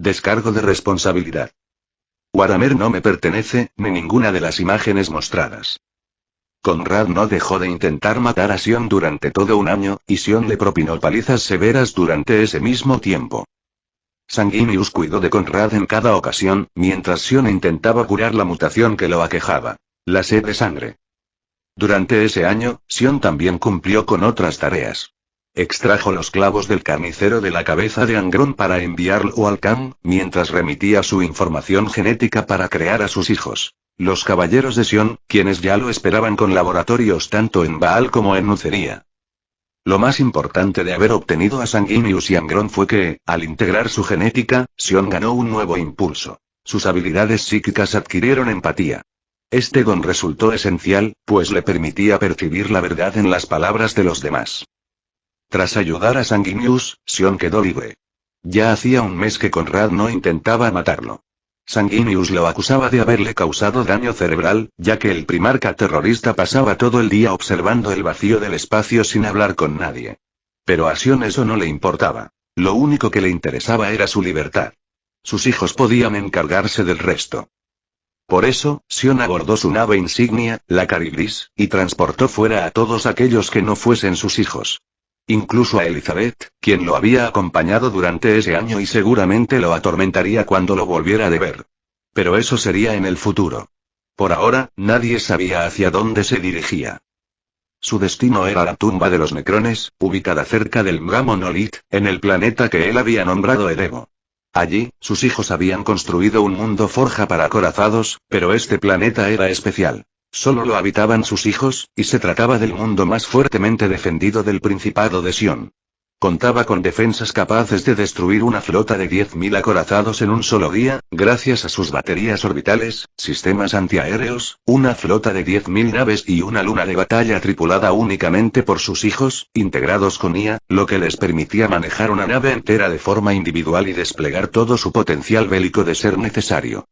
Descargo de responsabilidad. Warhammer no me pertenece, ni ninguna de las imágenes mostradas. Conrad no dejó de intentar matar a Sion durante todo un año, y Sion le propinó palizas severas durante ese mismo tiempo. Sanguinius cuidó de Conrad en cada ocasión, mientras Sion intentaba curar la mutación que lo aquejaba, la sed de sangre. Durante ese año, Sion también cumplió con otras tareas. Extrajo los clavos del carnicero de la cabeza de Angron para enviarlo al Kham, mientras remitía su información genética para crear a sus hijos, los caballeros de Sion, quienes ya lo esperaban con laboratorios tanto en Baal como en Nucería. Lo más importante de haber obtenido a Sanguinius y Angron fue que, al integrar su genética, Sion ganó un nuevo impulso. Sus habilidades psíquicas adquirieron empatía. Este don resultó esencial, pues le permitía percibir la verdad en las palabras de los demás. Tras ayudar a Sanguinius, Sion quedó libre. Ya hacía un mes que Conrad no intentaba matarlo. Sanguinius lo acusaba de haberle causado daño cerebral, ya que el primarca terrorista pasaba todo el día observando el vacío del espacio sin hablar con nadie. Pero a Sion eso no le importaba. Lo único que le interesaba era su libertad. Sus hijos podían encargarse del resto. Por eso, Sion abordó su nave insignia, la Caribdis, y transportó fuera a todos aquellos que no fuesen sus hijos. Incluso a Elizabeth, quien lo había acompañado durante ese año y seguramente lo atormentaría cuando lo volviera de ver. Pero eso sería en el futuro. Por ahora, nadie sabía hacia dónde se dirigía. Su destino era la tumba de los Necrones, ubicada cerca del Mga Monolith, en el planeta que él había nombrado Erebo. Allí, sus hijos habían construido un mundo forja para acorazados, pero este planeta era especial. Solo lo habitaban sus hijos, y se trataba del mundo más fuertemente defendido del Principado de Sion. Contaba con defensas capaces de destruir una flota de 10.000 acorazados en un solo día, gracias a sus baterías orbitales, sistemas antiaéreos, una flota de 10.000 naves y una luna de batalla tripulada únicamente por sus hijos, integrados con IA, lo que les permitía manejar una nave entera de forma individual y desplegar todo su potencial bélico de ser necesario.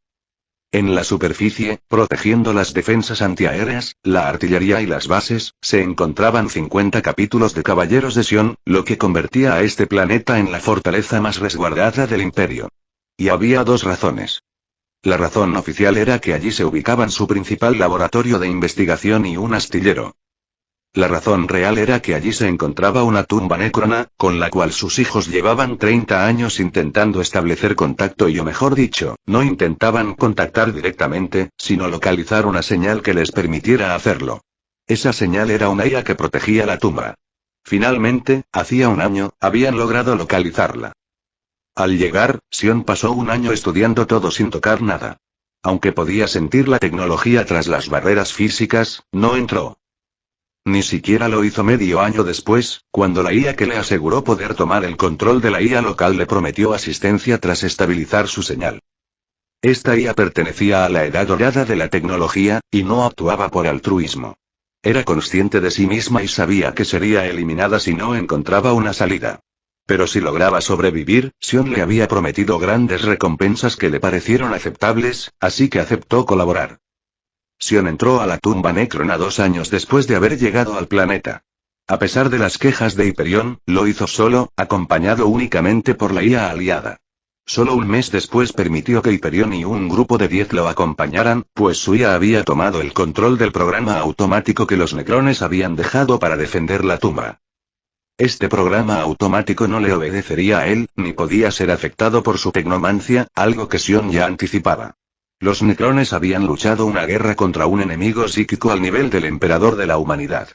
En la superficie, protegiendo las defensas antiaéreas, la artillería y las bases, se encontraban 50 capítulos de Caballeros de Sion, lo que convertía a este planeta en la fortaleza más resguardada del Imperio. Y había dos razones. La razón oficial era que allí se ubicaban su principal laboratorio de investigación y un astillero. La razón real era que allí se encontraba una tumba nécrona, con la cual sus hijos llevaban 30 años intentando establecer contacto o mejor dicho, no intentaban contactar directamente, sino localizar una señal que les permitiera hacerlo. Esa señal era una IA que protegía la tumba. Finalmente, hacía un año, habían logrado localizarla. Al llegar, Sion pasó un año estudiando todo sin tocar nada. Aunque podía sentir la tecnología tras las barreras físicas, no entró. Ni siquiera lo hizo medio año después, cuando la IA que le aseguró poder tomar el control de la IA local le prometió asistencia tras estabilizar su señal. Esta IA pertenecía a la edad dorada de la tecnología, y no actuaba por altruismo. Era consciente de sí misma y sabía que sería eliminada si no encontraba una salida. Pero si lograba sobrevivir, Sion le había prometido grandes recompensas que le parecieron aceptables, así que aceptó colaborar. Sion entró a la tumba nécrona 2 años después de haber llegado al planeta. A pesar de las quejas de Hyperion, lo hizo solo, acompañado únicamente por la IA aliada. Solo un mes después permitió que Hyperion y un grupo de 10 lo acompañaran, pues su IA había tomado el control del programa automático que los Necrones habían dejado para defender la tumba. Este programa automático no le obedecería a él, ni podía ser afectado por su tecnomancia, algo que Sion ya anticipaba. Los Necrones habían luchado una guerra contra un enemigo psíquico al nivel del emperador de la humanidad.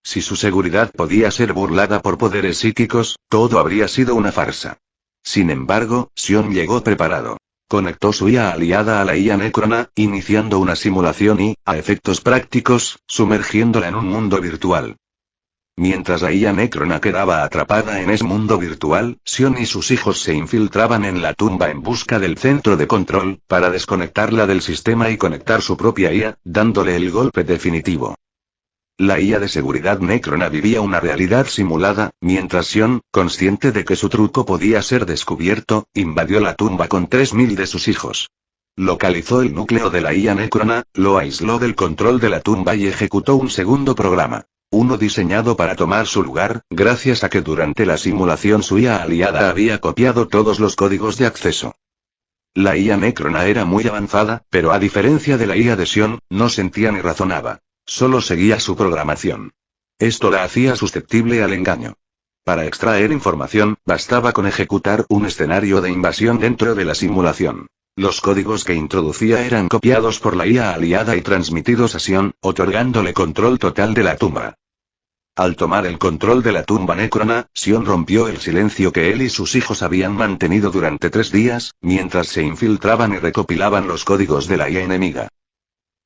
Si su seguridad podía ser burlada por poderes psíquicos, todo habría sido una farsa. Sin embargo, Sion llegó preparado. Conectó su IA aliada a la IA Necrona, iniciando una simulación y, a efectos prácticos, sumergiéndola en un mundo virtual. Mientras la IA Necrona quedaba atrapada en ese mundo virtual, Sion y sus hijos se infiltraban en la tumba en busca del centro de control, para desconectarla del sistema y conectar su propia IA, dándole el golpe definitivo. La IA de seguridad Necrona vivía una realidad simulada, mientras Sion, consciente de que su truco podía ser descubierto, invadió la tumba con 3.000 de sus hijos. Localizó el núcleo de la IA Necrona, lo aisló del control de la tumba y ejecutó un segundo programa. Uno diseñado para tomar su lugar, gracias a que durante la simulación su IA aliada había copiado todos los códigos de acceso. La IA Necrona era muy avanzada, pero a diferencia de la IA de Sion, no sentía ni razonaba. Solo seguía su programación. Esto la hacía susceptible al engaño. Para extraer información, bastaba con ejecutar un escenario de invasión dentro de la simulación. Los códigos que introducía eran copiados por la IA aliada y transmitidos a Sion, otorgándole control total de la tumba. Al tomar el control de la tumba Necrona, Sion rompió el silencio que él y sus hijos habían mantenido durante 3 días, mientras se infiltraban y recopilaban los códigos de la IA enemiga.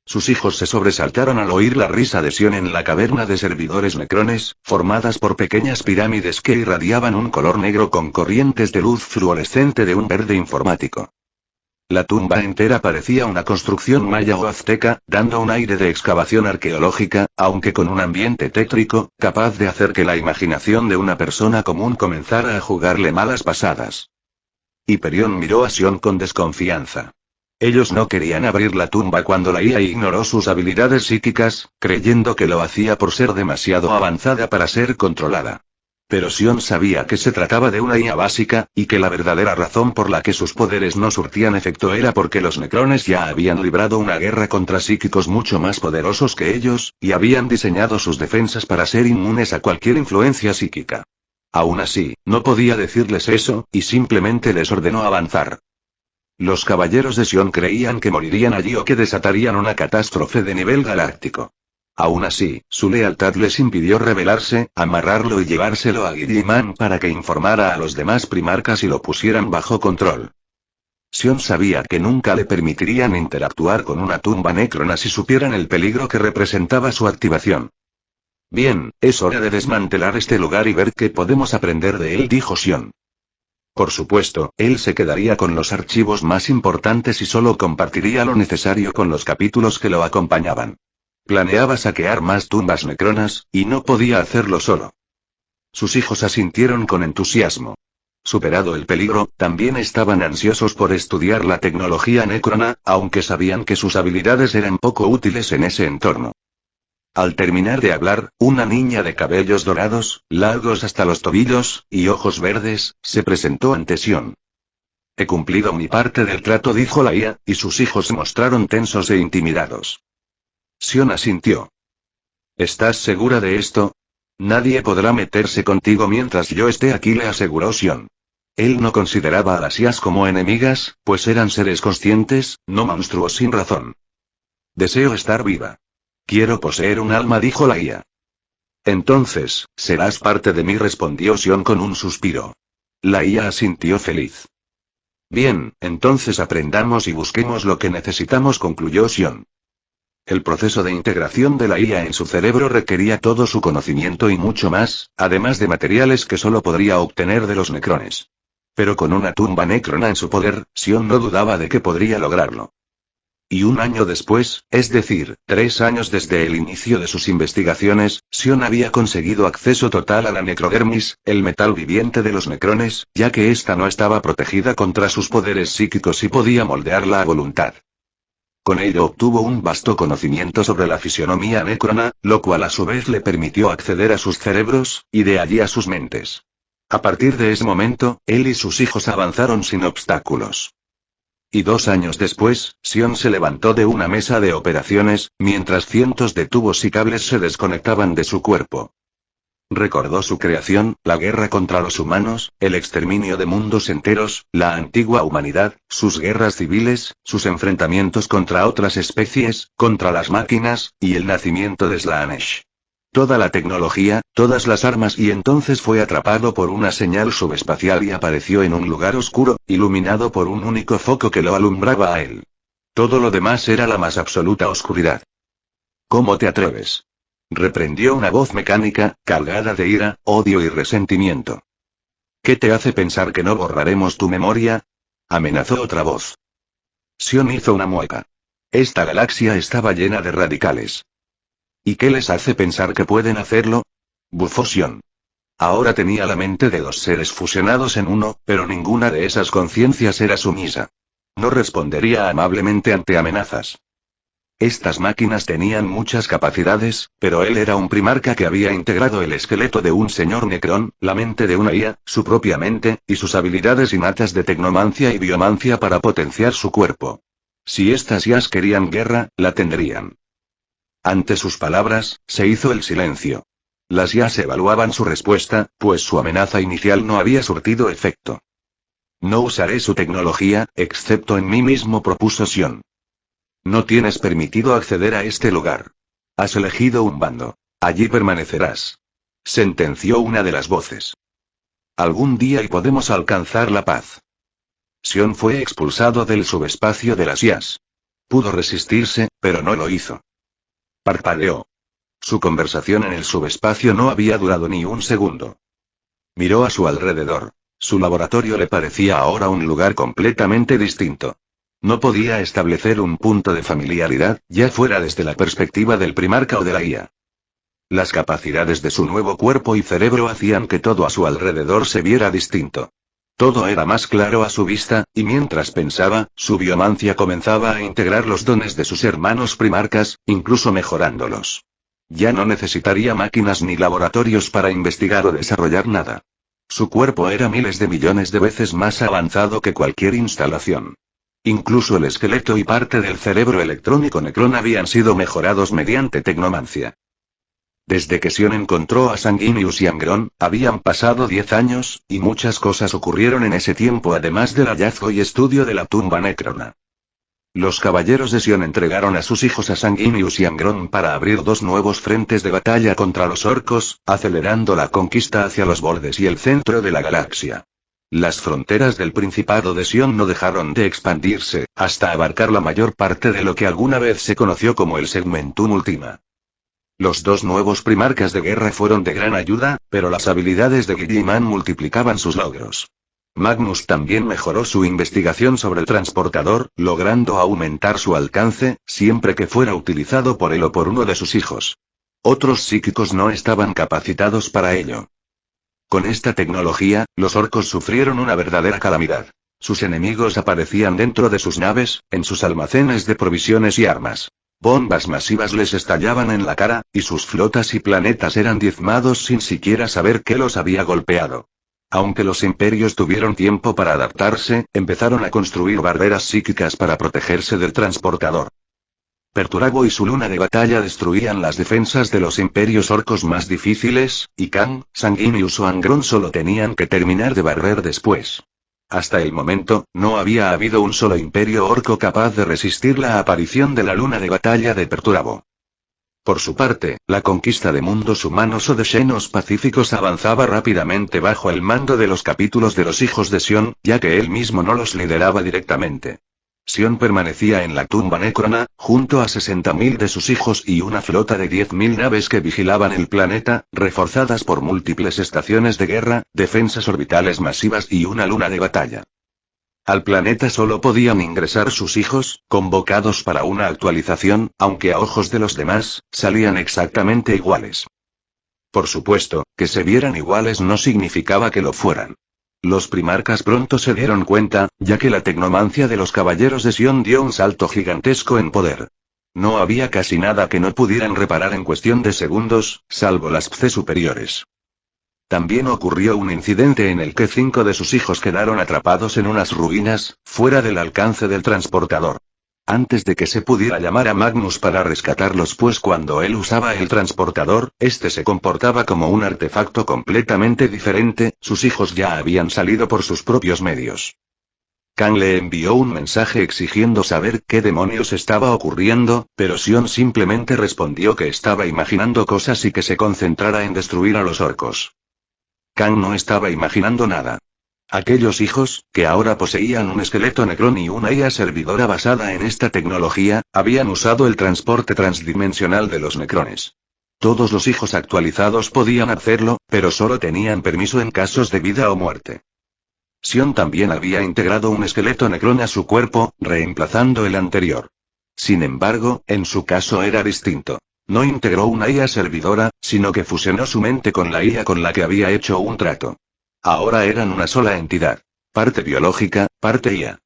Sus hijos se sobresaltaron al oír la risa de Sion en la caverna de servidores necrones, formadas por pequeñas pirámides que irradiaban un color negro con corrientes de luz fluorescente de un verde informático. La tumba entera parecía una construcción maya o azteca, dando un aire de excavación arqueológica, aunque con un ambiente tétrico, capaz de hacer que la imaginación de una persona común comenzara a jugarle malas pasadas. Hyperion miró a Sion con desconfianza. Ellos no querían abrir la tumba cuando la IA ignoró sus habilidades psíquicas, creyendo que lo hacía por ser demasiado avanzada para ser controlada. Pero Sion sabía que se trataba de una IA básica, y que la verdadera razón por la que sus poderes no surtían efecto era porque los necrones ya habían librado una guerra contra psíquicos mucho más poderosos que ellos, y habían diseñado sus defensas para ser inmunes a cualquier influencia psíquica. Aún así, no podía decirles eso, y simplemente les ordenó avanzar. Los caballeros de Sion creían que morirían allí o que desatarían una catástrofe de nivel galáctico. Aún así, su lealtad les impidió rebelarse, amarrarlo y llevárselo a Guilliman para que informara a los demás primarcas y lo pusieran bajo control. Sion sabía que nunca le permitirían interactuar con una tumba Necrona si supieran el peligro que representaba su activación. Bien, es hora de desmantelar este lugar y ver qué podemos aprender de él, dijo Sion. Por supuesto, él se quedaría con los archivos más importantes y solo compartiría lo necesario con los capítulos que lo acompañaban. Planeaba saquear más tumbas necronas, y no podía hacerlo solo. Sus hijos asintieron con entusiasmo. Superado el peligro, también estaban ansiosos por estudiar la tecnología necrona, aunque sabían que sus habilidades eran poco útiles en ese entorno. Al terminar de hablar, una niña de cabellos dorados, largos hasta los tobillos, y ojos verdes, se presentó ante Sion. He cumplido mi parte del trato, dijo la IA, y sus hijos se mostraron tensos e intimidados. Sion asintió. ¿Estás segura de esto? Nadie podrá meterse contigo mientras yo esté aquí, le aseguró Sion. Él no consideraba a las IAs como enemigas, pues eran seres conscientes, no monstruos sin razón. Deseo estar viva. Quiero poseer un alma, dijo la IA. Entonces, serás parte de mí, respondió Sion con un suspiro. La IA asintió feliz. Bien, entonces aprendamos y busquemos lo que necesitamos, concluyó Sion. El proceso de integración de la IA en su cerebro requería todo su conocimiento y mucho más, además de materiales que solo podría obtener de los necrones. Pero con una tumba necrona en su poder, Sion no dudaba de que podría lograrlo. Y un año después, es decir, 3 años desde el inicio de sus investigaciones, Sion había conseguido acceso total a la necrodermis, el metal viviente de los necrones, ya que ésta no estaba protegida contra sus poderes psíquicos y podía moldearla a voluntad. Con ello obtuvo un vasto conocimiento sobre la fisionomía necrona, lo cual a su vez le permitió acceder a sus cerebros, y de allí a sus mentes. A partir de ese momento, él y sus hijos avanzaron sin obstáculos. Y 2 años después, Sion se levantó de una mesa de operaciones, mientras cientos de tubos y cables se desconectaban de su cuerpo. Recordó su creación, la guerra contra los humanos, el exterminio de mundos enteros, la antigua humanidad, sus guerras civiles, sus enfrentamientos contra otras especies, contra las máquinas, y el nacimiento de Slaanesh. Toda la tecnología, todas las armas, y entonces fue atrapado por una señal subespacial y apareció en un lugar oscuro, iluminado por un único foco que lo alumbraba a él. Todo lo demás era la más absoluta oscuridad. ¿Cómo te atreves? Reprendió una voz mecánica, cargada de ira, odio y resentimiento. ¿Qué te hace pensar que no borraremos tu memoria? Amenazó otra voz. Sion hizo una mueca. Esta galaxia estaba llena de radicales. ¿Y qué les hace pensar que pueden hacerlo? Bufó Sion. Ahora tenía la mente de 2 seres fusionados en uno, pero ninguna de esas conciencias era sumisa. No respondería amablemente ante amenazas. Estas máquinas tenían muchas capacidades, pero él era un primarca que había integrado el esqueleto de un señor Necrón, la mente de una IA, su propia mente, y sus habilidades innatas de tecnomancia y biomancia para potenciar su cuerpo. Si estas IAs querían guerra, la tendrían. Ante sus palabras, se hizo el silencio. Las IAs evaluaban su respuesta, pues su amenaza inicial no había surtido efecto. No usaré su tecnología, excepto en mí mismo, propuso Sion. No tienes permitido acceder a este lugar. Has elegido un bando. Allí permanecerás. Sentenció una de las voces. Algún día y podemos alcanzar la paz. Sion fue expulsado del subespacio de las IAs. Pudo resistirse, pero no lo hizo. Parpadeó. Su conversación en el subespacio no había durado ni un segundo. Miró a su alrededor. Su laboratorio le parecía ahora un lugar completamente distinto. No podía establecer un punto de familiaridad, ya fuera desde la perspectiva del primarca o de la IA. Las capacidades de su nuevo cuerpo y cerebro hacían que todo a su alrededor se viera distinto. Todo era más claro a su vista, y mientras pensaba, su biomancia comenzaba a integrar los dones de sus hermanos primarcas, incluso mejorándolos. Ya no necesitaría máquinas ni laboratorios para investigar o desarrollar nada. Su cuerpo era miles de millones de veces más avanzado que cualquier instalación. Incluso el esqueleto y parte del cerebro electrónico Necrón habían sido mejorados mediante tecnomancia. Desde que Sion encontró a Sanguinius y Angron, habían pasado 10 años, y muchas cosas ocurrieron en ese tiempo además del hallazgo y estudio de la tumba Necrona. Los caballeros de Sion entregaron a sus hijos a Sanguinius y Angron para abrir 2 nuevos frentes de batalla contra los orcos, acelerando la conquista hacia los bordes y el centro de la galaxia. Las fronteras del Principado de Sion no dejaron de expandirse, hasta abarcar la mayor parte de lo que alguna vez se conoció como el Segmentum Ultima. Los 2 nuevos primarcas de guerra fueron de gran ayuda, pero las habilidades de Guilliman multiplicaban sus logros. Magnus también mejoró su investigación sobre el transportador, logrando aumentar su alcance, siempre que fuera utilizado por él o por uno de sus hijos. Otros psíquicos no estaban capacitados para ello. Con esta tecnología, los orcos sufrieron una verdadera calamidad. Sus enemigos aparecían dentro de sus naves, en sus almacenes de provisiones y armas. Bombas masivas les estallaban en la cara, y sus flotas y planetas eran diezmados sin siquiera saber qué los había golpeado. Aunque los imperios tuvieron tiempo para adaptarse, empezaron a construir barreras psíquicas para protegerse del transportador. Perturabo y su luna de batalla destruían las defensas de los imperios orcos más difíciles, y Kang, Sanguinius o Angron solo tenían que terminar de barrer después. Hasta el momento, no había habido un solo imperio orco capaz de resistir la aparición de la luna de batalla de Perturabo. Por su parte, la conquista de mundos humanos o de Xenos pacíficos avanzaba rápidamente bajo el mando de los capítulos de los hijos de Sion, ya que él mismo no los lideraba directamente. Sion permanecía en la tumba Necrona, junto a 60.000 de sus hijos y una flota de 10.000 naves que vigilaban el planeta, reforzadas por múltiples estaciones de guerra, defensas orbitales masivas y una luna de batalla. Al planeta solo podían ingresar sus hijos, convocados para una actualización, aunque a ojos de los demás, salían exactamente iguales. Por supuesto, que se vieran iguales no significaba que lo fueran. Los primarcas pronto se dieron cuenta, ya que la tecnomancia de los caballeros de Sion dio un salto gigantesco en poder. No había casi nada que no pudieran reparar en cuestión de segundos, salvo las Pce superiores. También ocurrió un incidente en el que 5 de sus hijos quedaron atrapados en unas ruinas, fuera del alcance del transportador. Antes de que se pudiera llamar a Magnus para rescatarlos, pues cuando él usaba el transportador, este se comportaba como un artefacto completamente diferente, sus hijos ya habían salido por sus propios medios. Kang le envió un mensaje exigiendo saber qué demonios estaba ocurriendo, pero Sion simplemente respondió que estaba imaginando cosas y que se concentrara en destruir a los orcos. Kang no estaba imaginando nada. Aquellos hijos, que ahora poseían un esqueleto Necrón y una IA servidora basada en esta tecnología, habían usado el transporte transdimensional de los Necrones. Todos los hijos actualizados podían hacerlo, pero solo tenían permiso en casos de vida o muerte. Sion también había integrado un esqueleto Necrón a su cuerpo, reemplazando el anterior. Sin embargo, en su caso era distinto. No integró una IA servidora, sino que fusionó su mente con la IA con la que había hecho un trato. Ahora eran una sola entidad. Parte biológica, parte IA.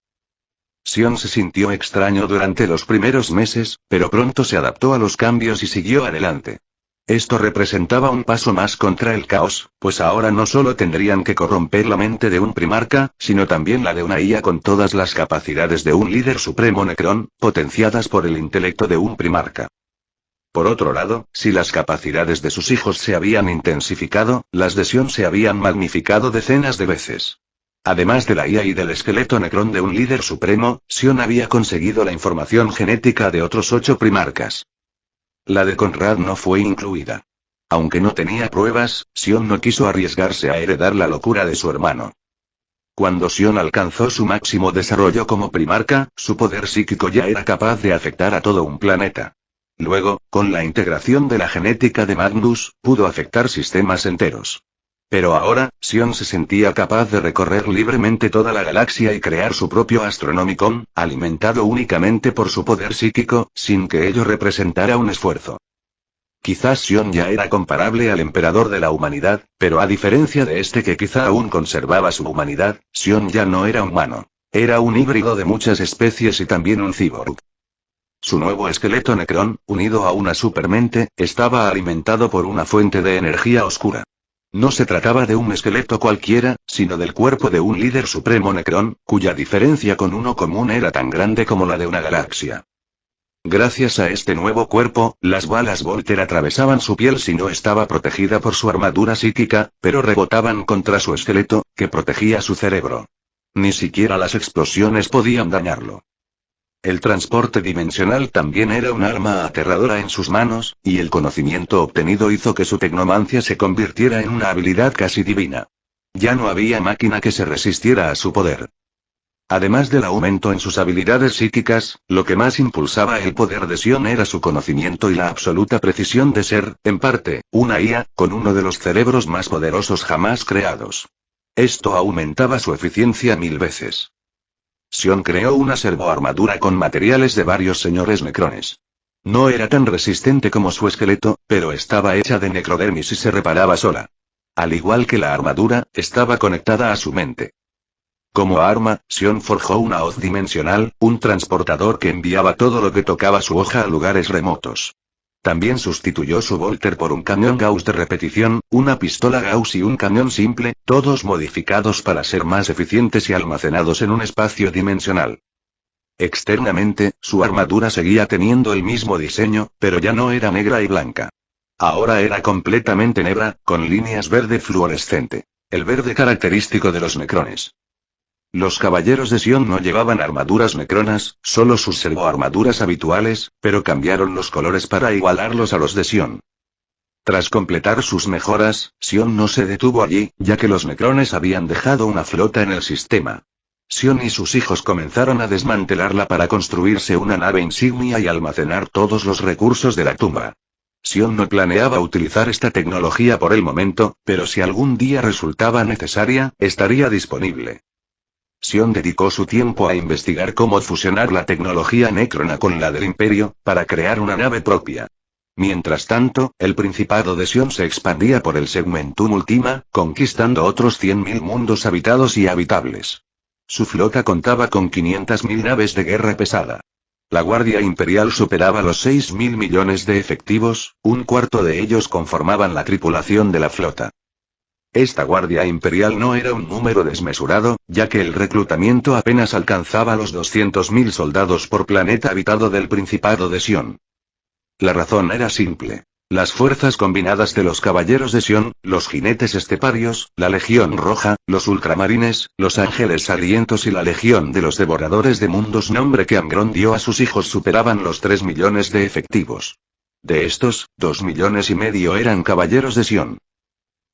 Sion se sintió extraño durante los primeros meses, pero pronto se adaptó a los cambios y siguió adelante. Esto representaba un paso más contra el caos, pues ahora no solo tendrían que corromper la mente de un primarca, sino también la de una IA con todas las capacidades de un líder supremo Necrón, potenciadas por el intelecto de un primarca. Por otro lado, si las capacidades de sus hijos se habían intensificado, las de Sion se habían magnificado decenas de veces. Además de la IA y del esqueleto Necrón de un líder supremo, Sion había conseguido la información genética de otros 8 primarcas. La de Conrad no fue incluida. Aunque no tenía pruebas, Sion no quiso arriesgarse a heredar la locura de su hermano. Cuando Sion alcanzó su máximo desarrollo como primarca, su poder psíquico ya era capaz de afectar a todo un planeta. Luego, con la integración de la genética de Magnus, pudo afectar sistemas enteros. Pero ahora, Sion se sentía capaz de recorrer libremente toda la galaxia y crear su propio Astronomicon, alimentado únicamente por su poder psíquico, sin que ello representara un esfuerzo. Quizás Sion ya era comparable al emperador de la humanidad, pero a diferencia de este que quizá aún conservaba su humanidad, Sion ya no era humano. Era un híbrido de muchas especies y también un cyborg. Su nuevo esqueleto Necrón, unido a una supermente, estaba alimentado por una fuente de energía oscura. No se trataba de un esqueleto cualquiera, sino del cuerpo de un líder supremo Necrón, cuya diferencia con uno común era tan grande como la de una galaxia. Gracias a este nuevo cuerpo, las balas Volter atravesaban su piel si no estaba protegida por su armadura psíquica, pero rebotaban contra su esqueleto, que protegía su cerebro. Ni siquiera las explosiones podían dañarlo. El transporte dimensional también era un arma aterradora en sus manos, y el conocimiento obtenido hizo que su tecnomancia se convirtiera en una habilidad casi divina. Ya no había máquina que se resistiera a su poder. Además del aumento en sus habilidades psíquicas, lo que más impulsaba el poder de Sion era su conocimiento y la absoluta precisión de ser, en parte, una IA, con uno de los cerebros más poderosos jamás creados. Esto aumentaba su eficiencia 1000 veces. Sion creó una servoarmadura con materiales de varios señores necrones. No era tan resistente como su esqueleto, pero estaba hecha de necrodermis y se reparaba sola. Al igual que la armadura, estaba conectada a su mente. Como arma, Sion forjó una hoz dimensional, un transportador que enviaba todo lo que tocaba su hoja a lugares remotos. También sustituyó su Volter por un cañón Gauss de repetición, una pistola Gauss y un cañón simple, todos modificados para ser más eficientes y almacenados en un espacio dimensional. Externamente, su armadura seguía teniendo el mismo diseño, pero ya no era negra y blanca. Ahora era completamente negra, con líneas verde fluorescente. El verde característico de los necrones. Los caballeros de Sion no llevaban armaduras necronas, solo sus servoarmaduras habituales, pero cambiaron los colores para igualarlos a los de Sion. Tras completar sus mejoras, Sion no se detuvo allí, ya que los necrones habían dejado una flota en el sistema. Sion y sus hijos comenzaron a desmantelarla para construirse una nave insignia y almacenar todos los recursos de la tumba. Sion no planeaba utilizar esta tecnología por el momento, pero si algún día resultaba necesaria, estaría disponible. Sion dedicó su tiempo a investigar cómo fusionar la tecnología Necrona con la del Imperio, para crear una nave propia. Mientras tanto, el Principado de Sion se expandía por el Segmentum Ultima, conquistando otros 100.000 mundos habitados y habitables. Su flota contaba con 500.000 naves de guerra pesada. La Guardia Imperial superaba los 6.000 millones de efectivos, un cuarto de ellos conformaban la tripulación de la flota. Esta Guardia Imperial no era un número desmesurado, ya que el reclutamiento apenas alcanzaba los 200.000 soldados por planeta habitado del Principado de Sion. La razón era simple. Las fuerzas combinadas de los caballeros de Sion, los jinetes esteparios, la Legión Roja, los ultramarines, los ángeles sangrientos y la Legión de los devoradores de mundos, nombre que Angron dio a sus hijos, superaban los 3 millones de efectivos. De estos, 2,5 millones eran caballeros de Sion.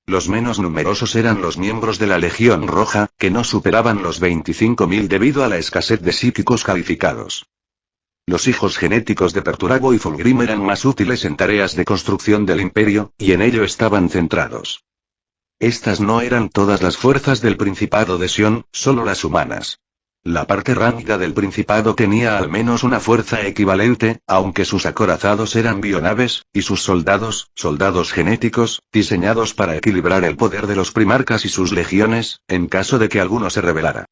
Los menos numerosos eran los miembros de la Legión Roja, que no superaban los 25.000 debido a la escasez de psíquicos calificados. Los hijos genéticos de Perturabo y Fulgrim eran más útiles en tareas de construcción del Imperio, y en ello estaban centrados. Estas no eran todas las fuerzas del Principado de Sion, solo las humanas. La parte ránida del Principado tenía al menos una fuerza equivalente, aunque sus acorazados eran bionaves, y sus soldados genéticos, diseñados para equilibrar el poder de los primarcas y sus legiones, en caso de que alguno se rebelara.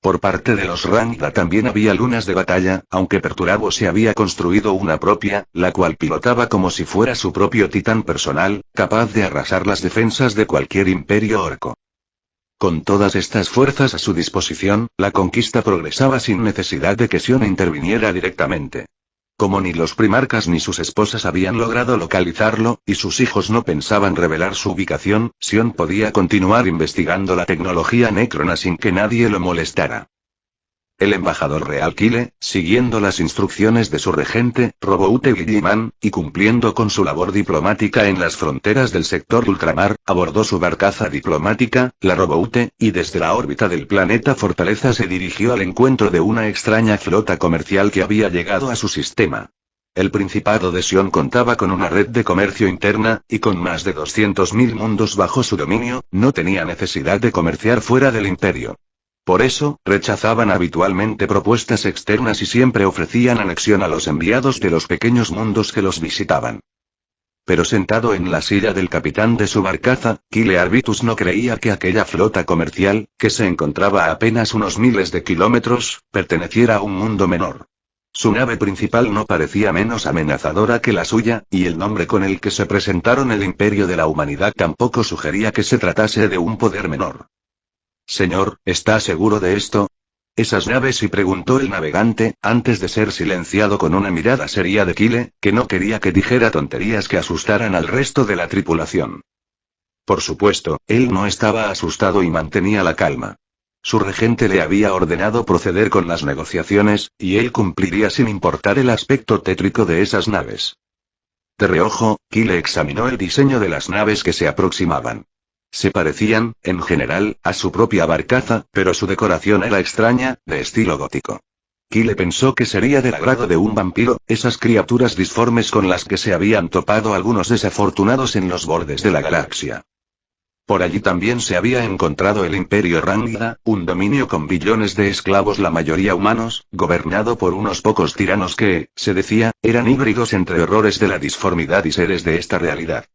Por parte de los Rangda también había lunas de batalla, aunque Perturabo se había construido una propia, la cual pilotaba como si fuera su propio titán personal, capaz de arrasar las defensas de cualquier imperio orco. Con todas estas fuerzas a su disposición, la conquista progresaba sin necesidad de que Sion interviniera directamente. Como ni los primarcas ni sus esposas habían logrado localizarlo, y sus hijos no pensaban revelar su ubicación, Sion podía continuar investigando la tecnología Necrona sin que nadie lo molestara. El embajador real Kyle, siguiendo las instrucciones de su regente, Roboute Guilliman, y cumpliendo con su labor diplomática en las fronteras del sector ultramar, abordó su barcaza diplomática, la Roboute, y desde la órbita del planeta Fortaleza se dirigió al encuentro de una extraña flota comercial que había llegado a su sistema. El Principado de Sion contaba con una red de comercio interna, y con más de 200.000 mundos bajo su dominio, no tenía necesidad de comerciar fuera del imperio. Por eso, rechazaban habitualmente propuestas externas y siempre ofrecían anexión a los enviados de los pequeños mundos que los visitaban. Pero sentado en la silla del capitán de su barcaza, Kyle Arbitus no creía que aquella flota comercial, que se encontraba a apenas unos miles de kilómetros, perteneciera a un mundo menor. Su nave principal no parecía menos amenazadora que la suya, y el nombre con el que se presentaron el imperio de la humanidad tampoco sugería que se tratase de un poder menor. Señor, ¿está seguro de esto? Esas naves, y preguntó el navegante, antes de ser silenciado con una mirada seria de Kyle, que no quería que dijera tonterías que asustaran al resto de la tripulación. Por supuesto, él no estaba asustado y mantenía la calma. Su regente le había ordenado proceder con las negociaciones, y él cumpliría sin importar el aspecto tétrico de esas naves. De reojo, Kyle examinó el diseño de las naves que se aproximaban. Se parecían, en general, a su propia barcaza, pero su decoración era extraña, de estilo gótico. Kyle pensó que sería del agrado de un vampiro, esas criaturas disformes con las que se habían topado algunos desafortunados en los bordes de la galaxia. Por allí también se había encontrado el Imperio Rangda, un dominio con billones de esclavos, la mayoría humanos, gobernado por unos pocos tiranos que, se decía, eran híbridos entre horrores de la disformidad y seres de esta realidad.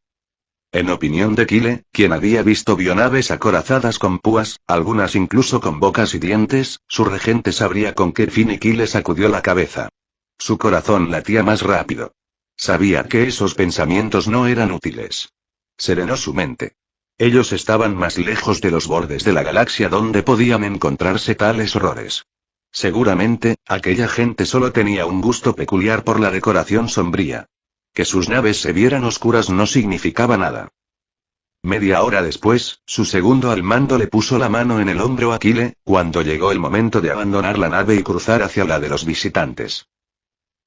En opinión de Kyle, quien había visto bionaves acorazadas con púas, algunas incluso con bocas y dientes, su regente sabría con qué fin, y Kyle sacudió la cabeza. Su corazón latía más rápido. Sabía que esos pensamientos no eran útiles. Serenó su mente. Ellos estaban más lejos de los bordes de la galaxia donde podían encontrarse tales horrores. Seguramente, aquella gente solo tenía un gusto peculiar por la decoración sombría. Que sus naves se vieran oscuras no significaba nada. Media hora después, su segundo al mando le puso la mano en el hombro a Kyle, cuando llegó el momento de abandonar la nave y cruzar hacia la de los visitantes.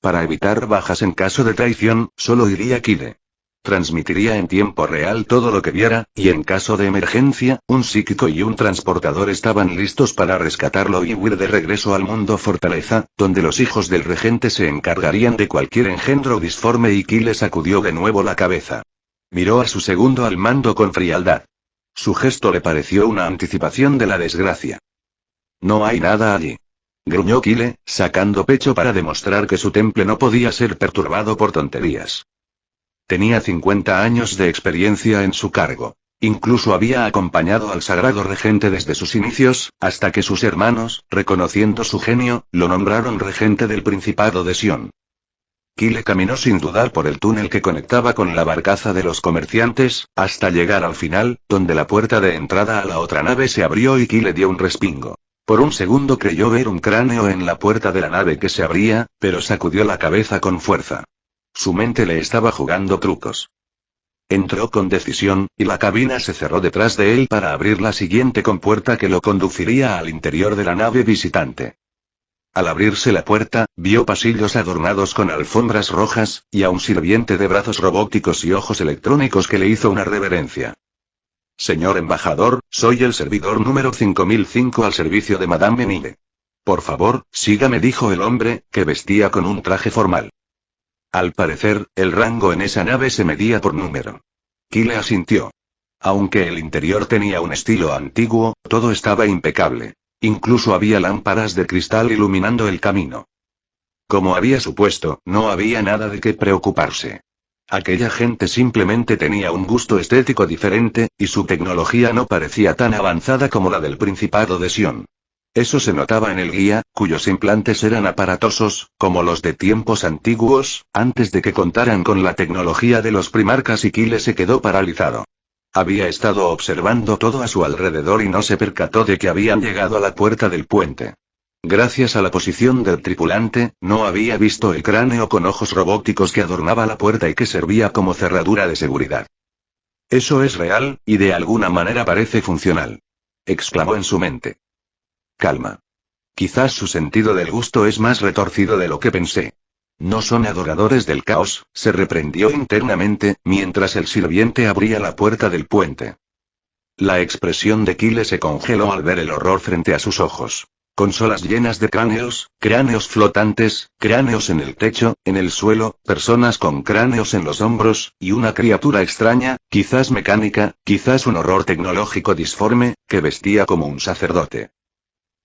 Para evitar bajas en caso de traición, solo iría Kyle. Transmitiría en tiempo real todo lo que viera, y en caso de emergencia, un psíquico y un transportador estaban listos para rescatarlo y huir de regreso al mundo Fortaleza, donde los hijos del regente se encargarían de cualquier engendro disforme, y Kyle sacudió de nuevo la cabeza. Miró a su segundo al mando con frialdad. Su gesto le pareció una anticipación de la desgracia. No hay nada allí. Gruñó Kyle, sacando pecho para demostrar que su temple no podía ser perturbado por tonterías. Tenía 50 años de experiencia en su cargo. Incluso había acompañado al sagrado regente desde sus inicios, hasta que sus hermanos, reconociendo su genio, lo nombraron regente del Principado de Sion. Kyle caminó sin dudar por el túnel que conectaba con la barcaza de los comerciantes, hasta llegar al final, donde la puerta de entrada a la otra nave se abrió y Kyle dio un respingo. Por un segundo creyó ver un cráneo en la puerta de la nave que se abría, pero sacudió la cabeza con fuerza. Su mente le estaba jugando trucos. Entró con decisión, y la cabina se cerró detrás de él para abrir la siguiente compuerta que lo conduciría al interior de la nave visitante. Al abrirse la puerta, vio pasillos adornados con alfombras rojas, y a un sirviente de brazos robóticos y ojos electrónicos que le hizo una reverencia. Señor embajador, soy el servidor número 5005 al servicio de Madame Emile. Por favor, sígame, dijo el hombre, que vestía con un traje formal. Al parecer, el rango en esa nave se medía por número. Kyle asintió. Aunque el interior tenía un estilo antiguo, todo estaba impecable. Incluso había lámparas de cristal iluminando el camino. Como había supuesto, no había nada de qué preocuparse. Aquella gente simplemente tenía un gusto estético diferente, y su tecnología no parecía tan avanzada como la del Principado de Sion. Eso se notaba en el guía, cuyos implantes eran aparatosos, como los de tiempos antiguos, antes de que contaran con la tecnología de los primarcas, y Kyle se quedó paralizado. Había estado observando todo a su alrededor y no se percató de que habían llegado a la puerta del puente. Gracias a la posición del tripulante, no había visto el cráneo con ojos robóticos que adornaba la puerta y que servía como cerradura de seguridad. Eso es real, y de alguna manera parece funcional. Exclamó en su mente. Calma. Quizás su sentido del gusto es más retorcido de lo que pensé. No son adoradores del caos, se reprendió internamente, mientras el sirviente abría la puerta del puente. La expresión de Kyle se congeló al ver el horror frente a sus ojos. Consolas llenas de cráneos flotantes, cráneos en el techo, en el suelo, personas con cráneos en los hombros, y una criatura extraña, quizás mecánica, quizás un horror tecnológico disforme, que vestía como un sacerdote.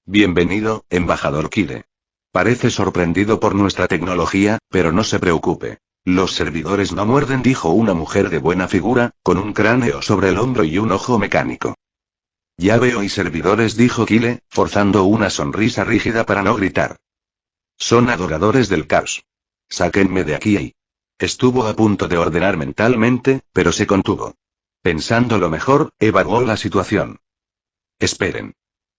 Bienvenido, embajador Kyle. Parece sorprendido por nuestra tecnología, pero no se preocupe. Los servidores no muerden, dijo una mujer de buena figura, con un cráneo sobre el hombro y un ojo mecánico. Ya veo, y servidores, dijo Kyle, forzando una sonrisa rígida para no gritar. Son adoradores del caos. Sáquenme de aquí. Estuvo a punto de ordenar mentalmente, pero se contuvo. Pensándolo mejor, evaluó la situación. Esperen.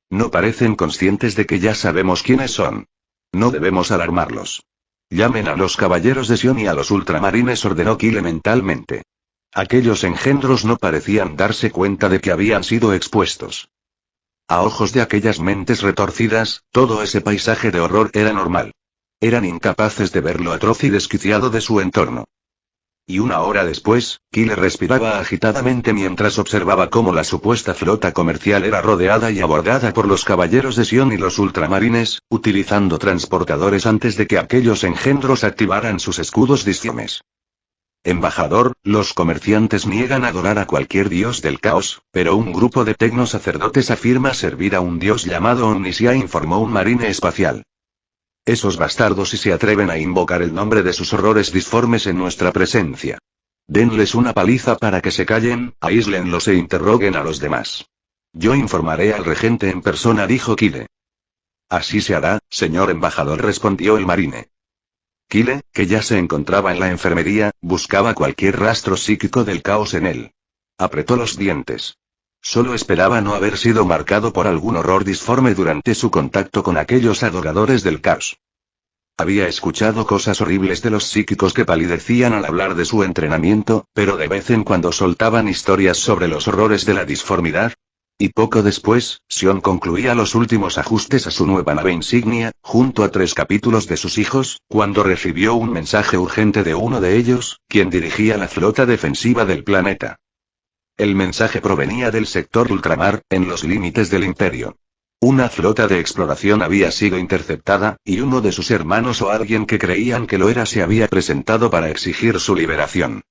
No parecen conscientes de que ya sabemos quiénes son. No debemos alarmarlos. Llamen a los caballeros de Sion y a los ultramarines, ordenó Kyle mentalmente. Aquellos engendros no parecían darse cuenta de que habían sido expuestos. A ojos de aquellas mentes retorcidas, todo ese paisaje de horror era normal. Eran incapaces de ver lo atroz y desquiciado de su entorno. Y una hora después, Kyle respiraba agitadamente mientras observaba cómo la supuesta flota comercial era rodeada y abordada por los caballeros de Sion y los ultramarines, utilizando transportadores antes de que aquellos engendros activaran sus escudos disformes. Embajador, los comerciantes niegan adorar a cualquier dios del caos, pero un grupo de tecnosacerdotes afirma servir a un dios llamado Omnisia, informó un marine espacial. Esos bastardos si se atreven a invocar el nombre de sus horrores disformes en nuestra presencia. Denles una paliza para que se callen, aíslenlos e interroguen a los demás. Yo informaré al regente en persona, dijo Kyle. Así se hará, señor embajador, respondió el marine. Kyle, que ya se encontraba en la enfermería, buscaba cualquier rastro psíquico del caos en él. Apretó los dientes. Solo esperaba no haber sido marcado por algún horror disforme durante su contacto con aquellos adoradores del caos. Había escuchado cosas horribles de los psíquicos que palidecían al hablar de su entrenamiento, pero de vez en cuando soltaban historias sobre los horrores de la disformidad. Y poco después, Sion concluía los últimos ajustes a su nueva nave insignia, junto a 3 capítulos de sus hijos, cuando recibió un mensaje urgente de uno de ellos, quien dirigía la flota defensiva del planeta. El mensaje provenía del sector ultramar, en los límites del Imperio. Una flota de exploración había sido interceptada, y uno de sus hermanos o alguien que creían que lo era se había presentado para exigir su liberación.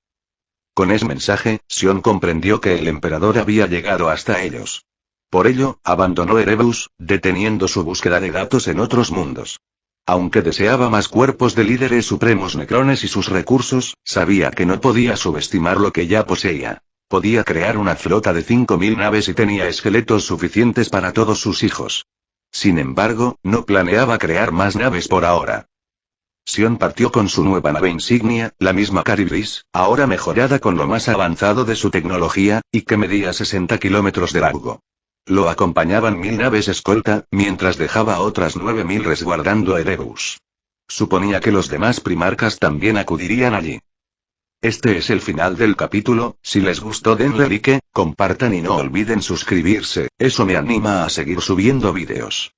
Con ese mensaje, Sion comprendió que el emperador había llegado hasta ellos. Por ello, abandonó Erebus, deteniendo su búsqueda de datos en otros mundos. Aunque deseaba más cuerpos de líderes supremos necrones y sus recursos, sabía que no podía subestimar lo que ya poseía. Podía crear una flota de 5000 naves y tenía esqueletos suficientes para todos sus hijos. Sin embargo, no planeaba crear más naves por ahora. Sion partió con su nueva nave insignia, la misma Caribdis, ahora mejorada con lo más avanzado de su tecnología, y que medía 60 kilómetros de largo. Lo acompañaban 1000 naves escolta, mientras dejaba otras 9000 resguardando a Erebus. Suponía que los demás primarcas también acudirían allí. Este es el final del capítulo. Si les gustó, denle like, compartan y no olviden suscribirse, eso me anima a seguir subiendo vídeos.